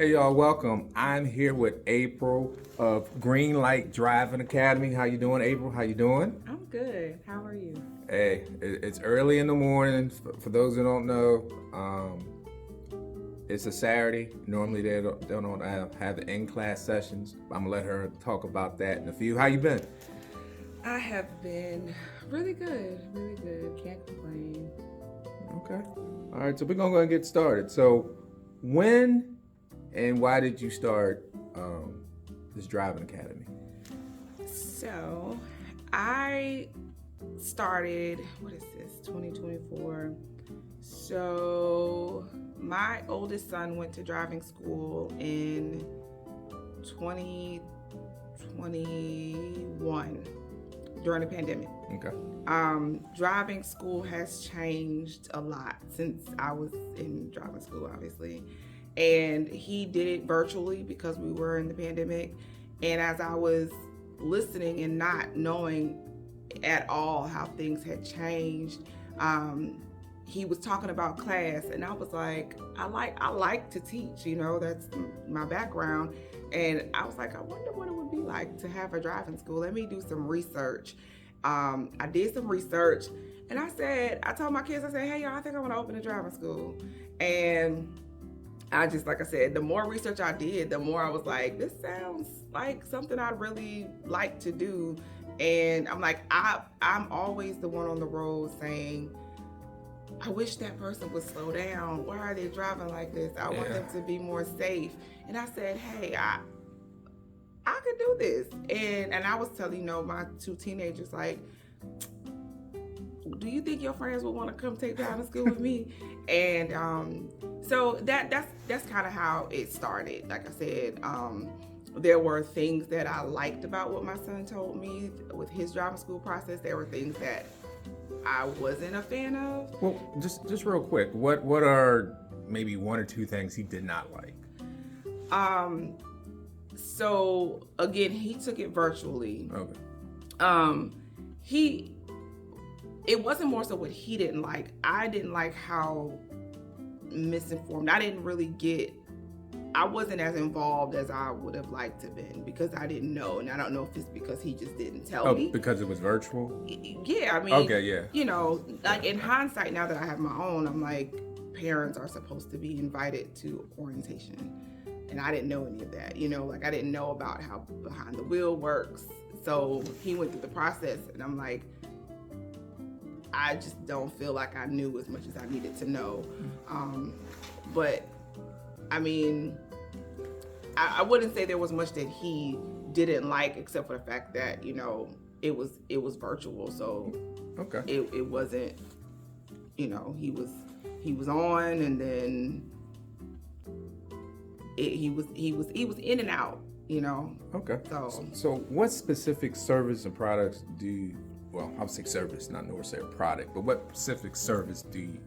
Hey y'all, welcome. I'm here with April of Green Light Driving Academy. How you doing, April? How you doing? I'm good. How are you? Hey, it's early in the morning. For those who don't know, it's a Saturday. Normally they don't have the in-class sessions. I'm gonna let her talk about that in a few. How you been? I have been really good, really good. Can't complain. Okay. All right, so we're gonna go and get started. So, when and why did you start this driving academy? So, I started, what is this, 2024? So, my oldest son went to driving school in 2021 during the pandemic. Okay. Driving school has changed a lot since I was in driving school, obviously. And he did it virtually because we were in the pandemic. And as I was listening and not knowing at all how things had changed, he was talking about class, and I was like, I like to teach, that's my background. And I was like, I wonder what it would be like to have a driving school. Let me do some research. I did some research, and I told my kids, I said, hey y'all, I think I want to open a driving school. And I just, like I said, the more research I did, the more I was like, this sounds like something I'd really like to do. And I'm like, I'm always the one on the road saying, I wish that person would slow down. Why are they driving like this? I want them to be more safe. And I said, hey, I could do this. And I was telling, my two teenagers, like, do you think your friends would want to come take driving school with me? And so that's kind of how it started. Like I said, there were things that I liked about what my son told me with his driving school process. There were things that I wasn't a fan of. Well, just real quick, what are maybe one or two things he did not like? So again, he took it virtually. Okay. It wasn't more so what he didn't like. I didn't like how misinformed. I wasn't as involved as I would have liked to have been because I didn't know. And I don't know if it's because he just didn't tell me. Oh, because it was virtual? Yeah, I mean, okay, yeah. Like in hindsight, now that I have my own, I'm like, parents are supposed to be invited to orientation. And I didn't know any of that, like I didn't know about how behind the wheel works. So he went through the process, and I'm like, I just don't feel like I knew as much as I needed to know. But I mean, I wouldn't say there was much that he didn't like, except for the fact that it was virtual, so okay, it wasn't, he was on, and then he was in and out, Okay. So what specific service and products do you, well, I would say service, not nor say a product, but what specific service do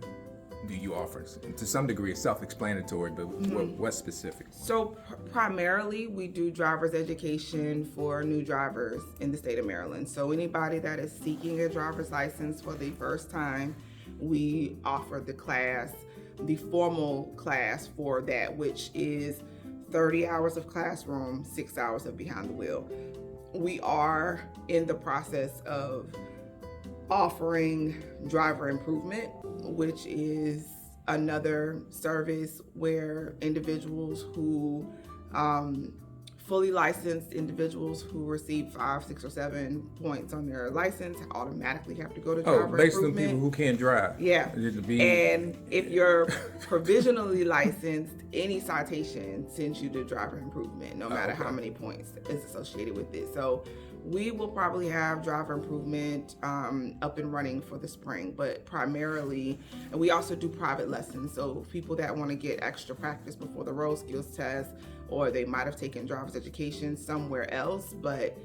you offer? To some degree, it's self-explanatory, but what specific? So primarily, we do driver's education for new drivers in the state of Maryland. So anybody that is seeking a driver's license for the first time, we offer the formal class for that, which is 30 hours of classroom, 6 hours of behind the wheel. We are in the process of offering driver improvement, which is another service where individuals who fully licensed individuals who receive 5, 6, or 7 points on their license automatically have to go to driver basically improvement. People who can't drive. Yeah. And if you're provisionally licensed, any citation sends you to driver improvement, no matter how many points is associated with it. So we will probably have driver improvement up and running for the spring, but primarily, and we also do private lessons. So people that want to get extra practice before the road skills test, or they might have taken driver's education somewhere else, but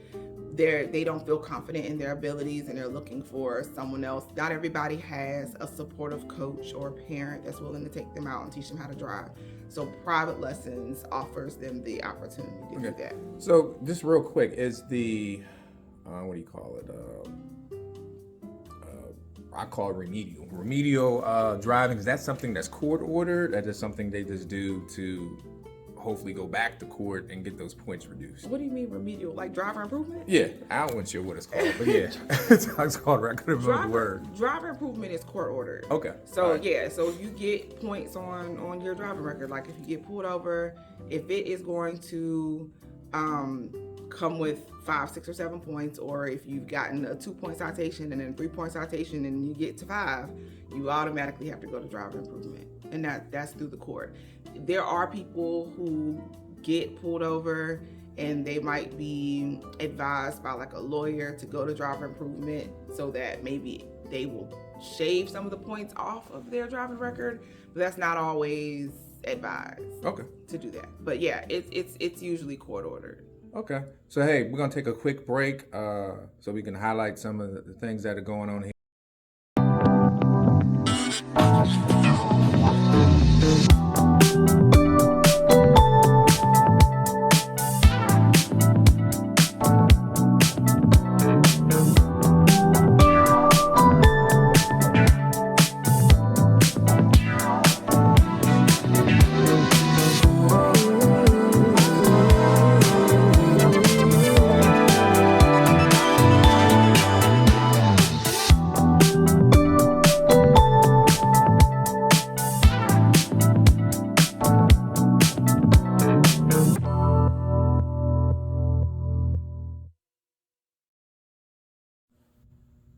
they don't feel confident in their abilities and they're looking for someone else. Not everybody has a supportive coach or parent that's willing to take them out and teach them how to drive. So private lessons offers them the opportunity to do that. So just real quick, is the, what do you call it? I call it remedial. Remedial driving, is that something that's court ordered? That is something they just do to hopefully go back to court and get those points reduced. What do you mean remedial? Like driver improvement? Yeah, I don't sure what it's called, but yeah, it's called. I couldn't remember the word. Driver improvement is court ordered. Okay. So yeah, so if you get points on your driving record, like if you get pulled over, if it is going to come with 5, 6, or 7 points, or if you've gotten a 2-point citation and then 3-point citation and you get to 5, you automatically have to go to driver improvement, and that's through the court. There are people who get pulled over and they might be advised by like a lawyer to go to driver improvement so that maybe they will shave some of the points off of their driving record, but that's not always advised. Okay. To do that. But yeah, it's usually court ordered. Okay. So hey, we're gonna take a quick break so we can highlight some of the things that are going on here.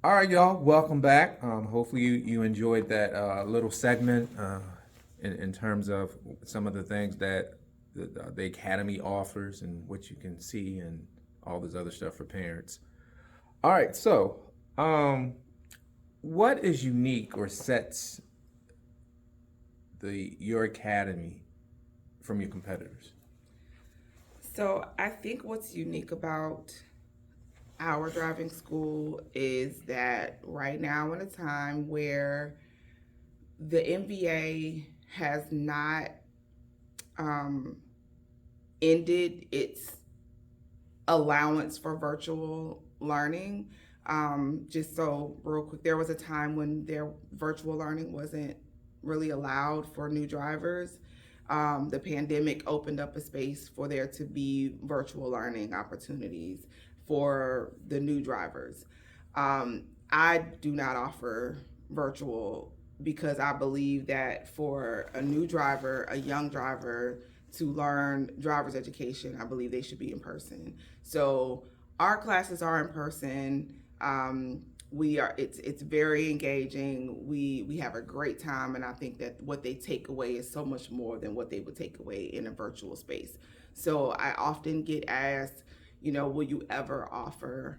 All right, y'all, welcome back. Hopefully you enjoyed that little segment in terms of some of the things that the Academy offers and what you can see and all this other stuff for parents. All right, so what is unique or sets your Academy from your competitors? So I think what's unique about our driving school is that right now in a time where the NBA has not ended its allowance for virtual learning. Just so real quick, there was a time when their virtual learning wasn't really allowed for new drivers. The pandemic opened up a space for there to be virtual learning opportunities for the new drivers. I do not offer virtual because I believe that for a new driver, a young driver, to learn driver's education, I believe they should be in person. So our classes are in person. It's very engaging. We have a great time, and I think that what they take away is so much more than what they would take away in a virtual space. So I often get asked, will you ever offer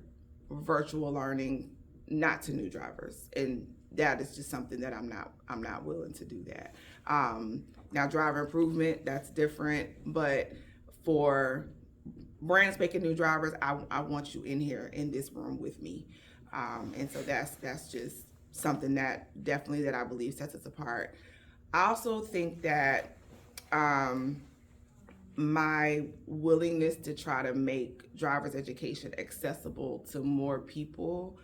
virtual learning not to new drivers? And that is just something that I'm not willing to do that. Now driver improvement, that's different, but for brand spanking new drivers, I want you in here in this room with me. And so that's just something that I believe sets us apart. I also think that my willingness to try to make driver's education accessible to more people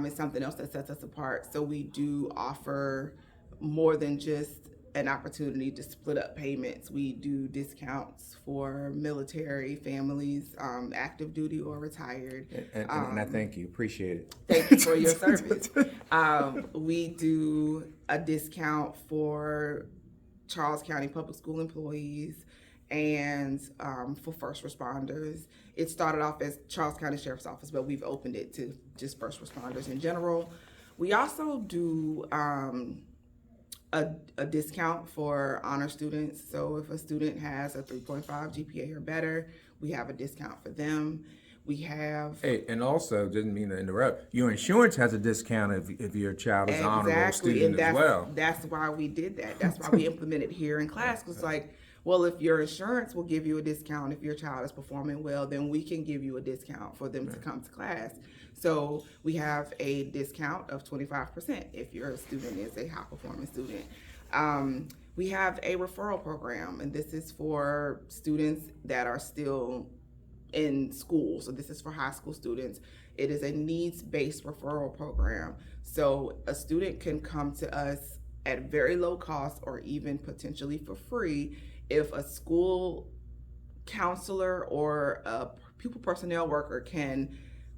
is something else that sets us apart. So we do offer more than just an opportunity to split up payments. We do discounts for military families, active duty or retired. And I thank you. Appreciate it. Thank you for your service. We do a discount for Charles County Public School employees and for first responders. It started off as Charles County Sheriff's Office, but we've opened it to just first responders in general. We also do a discount for honor students. So if a student has a 3.5 GPA or better, we have a discount for them. We have... Hey, and also, didn't mean to interrupt, your insurance has a discount if your child is an honorable student as well. That's why we did that. That's why we implemented here in class. It's like, well, if your insurance will give you a discount if your child is performing well, then we can give you a discount for them to come to class. So we have a discount of 25% if your student is a high-performing student. We have a referral program, and this is for students that are still in school. So this is for high school students. It is a needs-based referral program. So a student can come to us at very low cost or even potentially for free if a school counselor or a pupil personnel worker can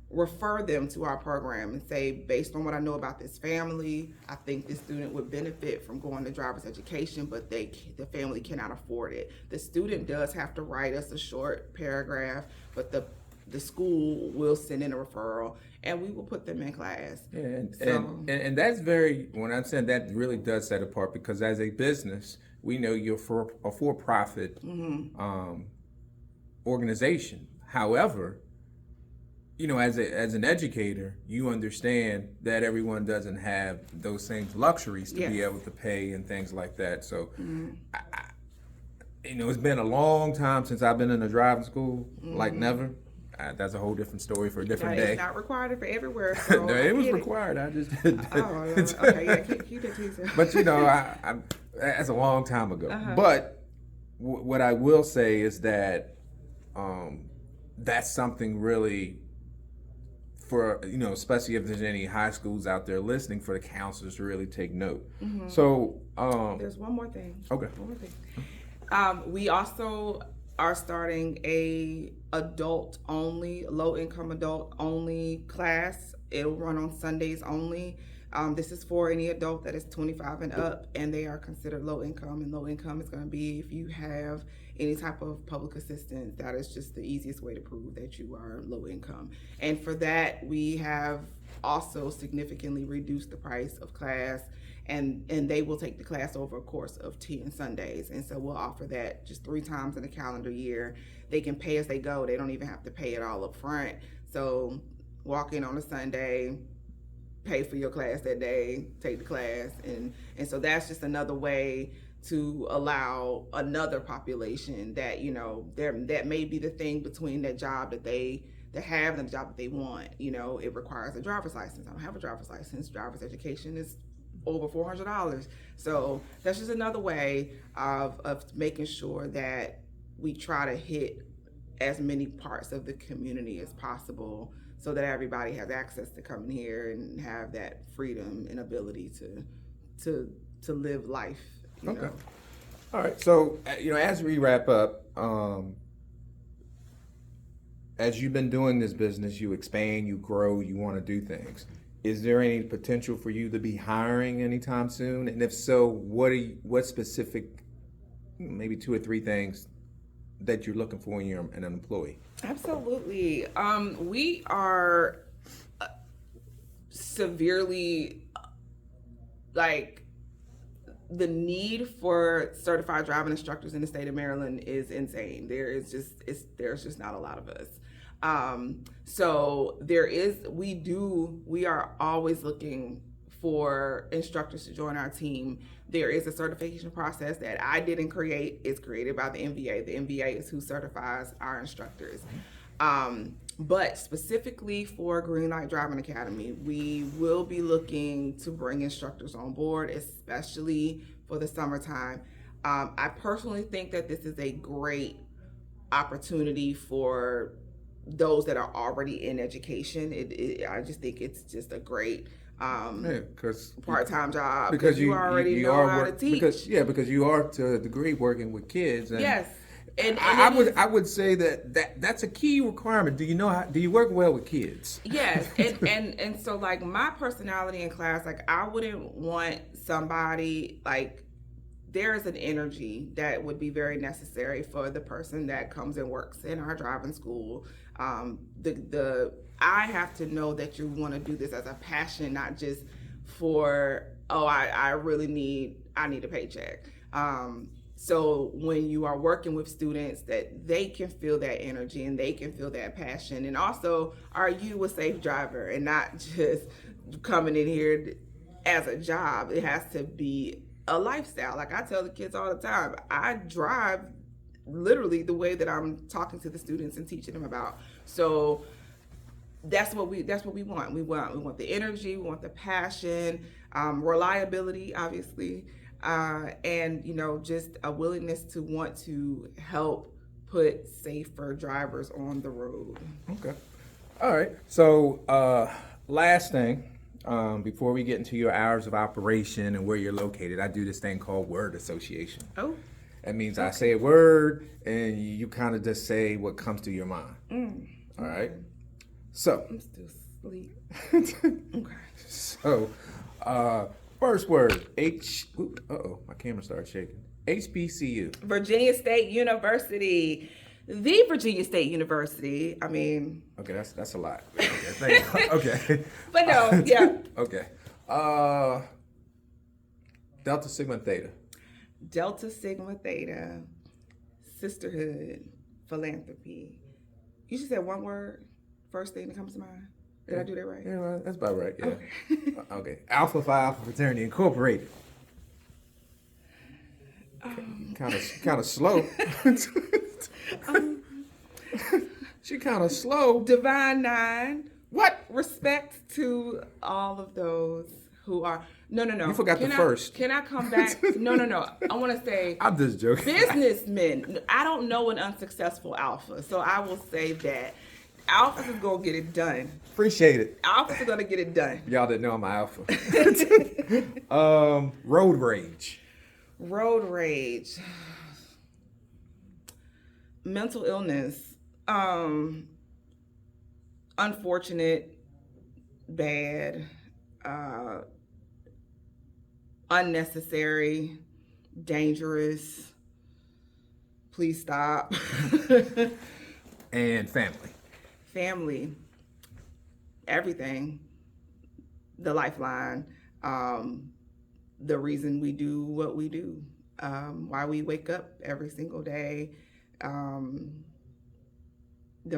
refer them to our program and say, based on what I know about this family, I think this student would benefit from going to driver's education, but the family cannot afford it. The student does have to write us a short paragraph, but the school will send in a referral and we will put them in class. And that's very, when I'm saying that really does set apart, because as a business, we know you're for a for-profit organization. However, you know, as an educator, you understand that everyone doesn't have those same luxuries to be able to pay and things like that. So, you know, it's been a long time since I've been in a driving school, like never. That's a whole different story for a different day. It's not required for everywhere. So no, it was required. I just okay, yeah, keep that to yourself. But you know, I that's a long time ago. But what I will say is that that's something really, for, you know, especially if there's any high schools out there listening, for the counselors to really take note. So there's one more thing. Okay. One more thing. We also are starting a adult only, low income adult only class. It'll run on Sundays only. This is for any adult that is 25 and up, and they are considered low income. And low income is going to be if you have any type of public assistance. That is just the easiest way to prove that you are low income. And for that, we have also significantly reduced the price of class, and they will take the class over a course of 10 Sundays. And so we'll offer that just 3 times in a calendar year. They can pay as they go. They don't even have to pay it all up front. So walk in on a Sunday, pay for your class that day, take the class. And so that's just another way to allow another population that, you know, that may be the thing between that job that they have and the job that they want. You know, it requires a driver's license. I don't have a driver's license. Driver's education is over $400. So that's just another way of making sure that we try to hit as many parts of the community as possible, so that everybody has access to come here and have that freedom and ability to live life. You know? All right. So, you know, as we wrap up, as you've been doing this business, you expand, you grow, you want to do things. Is there any potential for you to be hiring anytime soon? And if so, what specific, maybe 2 or 3 things that you're looking for in an employee? Absolutely. We are severely, like, the need for certified driving instructors in the state of Maryland is insane. There's just not a lot of us. So we are always looking for instructors to join our team. There is a certification process that I didn't create. It's created by the MVA. The MVA is who certifies our instructors. But specifically for Greenlight Driving Academy, we will be looking to bring instructors on board, especially for the summertime. I personally think that this is a great opportunity for those that are already in education. I just think it's just a great part-time job, because you already know how to teach. Because you are, to a degree, working with kids. And yes. And I would say that's a key requirement. Do you work well with kids? Yes. and so, like, my personality in class, like, I wouldn't want somebody, like, there's an energy that would be very necessary for the person that comes and works in our driving school. I have to know that you want to do this as a passion, not just for, I need a paycheck. So when you are working with students, that they can feel that energy and they can feel that passion. And also, are you a safe driver and not just coming in here as a job? It has to be a lifestyle. Like I tell the kids all the time, I drive literally the way that I'm talking to the students and teaching them about. So that's what we want. We want the energy, we want the passion, reliability, obviously, and, you know, just a willingness to want to help put safer drivers on the road. Okay. All right. So last thing, before we get into your hours of operation and where you're located, I do this thing called word association. Oh. That means I say a word and you kind of just say what comes to your mind. All right. So. I'm still asleep. Okay. So, first word, my camera started shaking. HBCU. Virginia State University. The Virginia State University. I mean. Okay, that's a lot. Okay. Okay. But no, yeah. Okay. Delta Sigma Theta. Delta Sigma Theta. Sisterhood. Philanthropy. You should say one word. First thing that comes to mind. Did I do that right? Yeah, that's about right. Yeah. Okay. Okay. Alpha Phi Alpha Fraternity Incorporated. Kind of slow. She kind of slow. Divine Nine. What? Respect to all of those who are. No. You forgot the first. Can I come back? No. I want to say. I'm just joking. Businessmen. I don't know an unsuccessful alpha, so I will say that. Alphas is gonna get it done. Appreciate it. Alphas are gonna get it done. Y'all didn't know I'm an alpha. Road rage. Road rage. Mental illness. Unfortunate. Bad. Unnecessary. Dangerous. Please stop. And family. Family, everything, the lifeline, the reason we do what we do, why we wake up every single day, the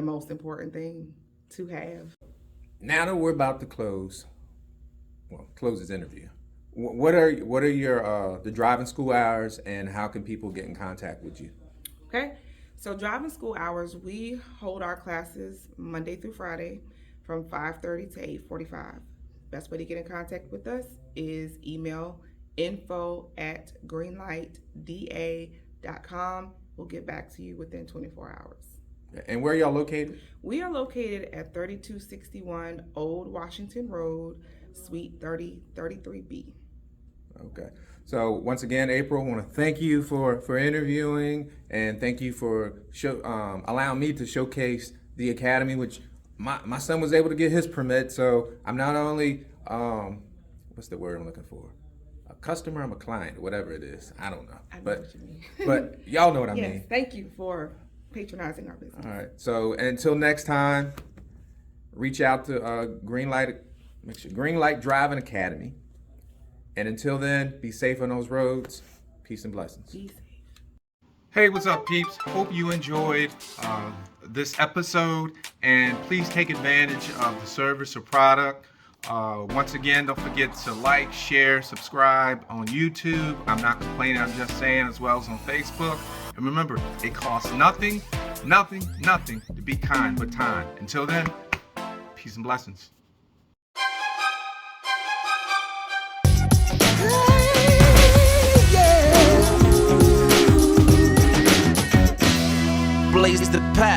most important thing to have. Now that we're about to close this interview, what are your the driving school hours and how can people get in contact with you? Okay. So driving school hours, we hold our classes Monday through Friday from 5:30 to 8:45. Best way to get in contact with us is email info@greenlightda.com. We'll get back to you within 24 hours. And where are y'all located? We are located at 3261 Old Washington Road, Suite 3033B. Okay. So once again, April, I want to thank you for interviewing and thank you for allowing me to showcase the academy, which my son was able to get his permit. So I'm not only, what's the word I'm looking for? A customer, I'm a client, whatever it is. I don't know. I know what you mean. But y'all know what I yes, mean. Thank you for patronizing our business. All right. So until next time, reach out to Greenlight Driving Academy. And until then, be safe on those roads. Peace and blessings. Be safe. Hey, what's up, peeps? Hope you enjoyed this episode. And please take advantage of the service or product. Once again, don't forget to like, share, subscribe on YouTube. I'm not complaining, I'm just saying, as well as on Facebook. And remember, it costs nothing to be kind with time. Until then, peace and blessings. Blaze the path.